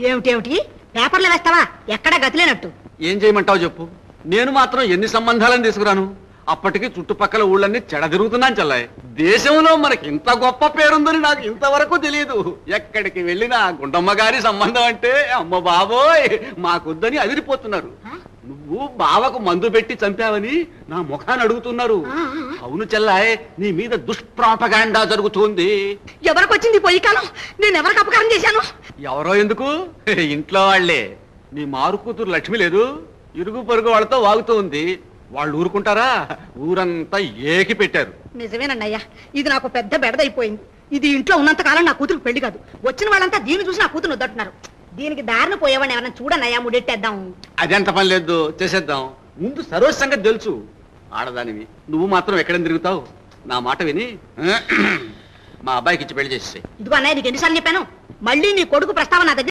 ఏమిటేమిటి పేపర్లు వేస్తావా? ఎక్కడా గతిలేనట్టు. ఏం చేయమంటావు చెప్పు. నేను మాత్రం ఎన్ని సంబంధాలను తీసుకురాను. అప్పటికి చుట్టుపక్కల ఊళ్ళన్నీ చెడదిరుగుతున్నాను చెల్లాయి. దేశంలో మనకి ఇంత గొప్ప పేరుందని నాకు ఇంతవరకు తెలియదు. ఎక్కడికి వెళ్ళినా గుండమ్మ గారి సంబంధం అంటే అమ్మ బాబోయ్ మాకొద్దని అదిరిపోతున్నారు. నువ్వు బావకు మందు పెట్టి చంపావని నా ముఖాన్ని అడుగుతున్నారు. అవును చెల్లాయ్, నీ మీద దుష్ప్రాపగాండా జరుగుతుంది. ఎవరికొచ్చింది పొయ్యి కాలం? నేను ఎవరికి అపకారం చేశాను? ఎవరో ఎందుకు, ఇంట్లో వాళ్లే. నీ మారు కూతురు లక్ష్మి లేదు, ఇరుగు పొరుగు వాళ్ళతో వాగుతూ ఉంది. వాళ్ళు ఊరుకుంటారా? ఊరంతా ఏకి పెట్టారు. నిజమేనన్నయ్యా, ఇది నాకు పెద్ద బెడదైపోయింది. ఇది ఇంట్లో ఉన్నంత కాలం నా కూతురు పెళ్లి కాదు. వచ్చిన వాళ్ళంతా దీన్ని చూసి నా కూతురు వద్దంటున్నారు. దీనికి దారిన పోయేవాడిని ఎవరైనా చూడన్నయ్యా, ముడెట్టేద్దాం. అదెంత పని లేదు, చేసేద్దాం. ముందు సరోజ్ సంగతి తెలుసు. ఆడదానివి నువ్వు మాత్రం ఎక్కడ తిరుగుతావు? నా మాట విని మా అబ్బాయికి ఇచ్చి పెళ్లి చేసేసాయి. ఇదిగో అన్నయ్య, నీకు ఎన్నిసార్లు చెప్పాను? మళ్ళీ నీ కొడుకు ప్రస్తావన నా దగ్గర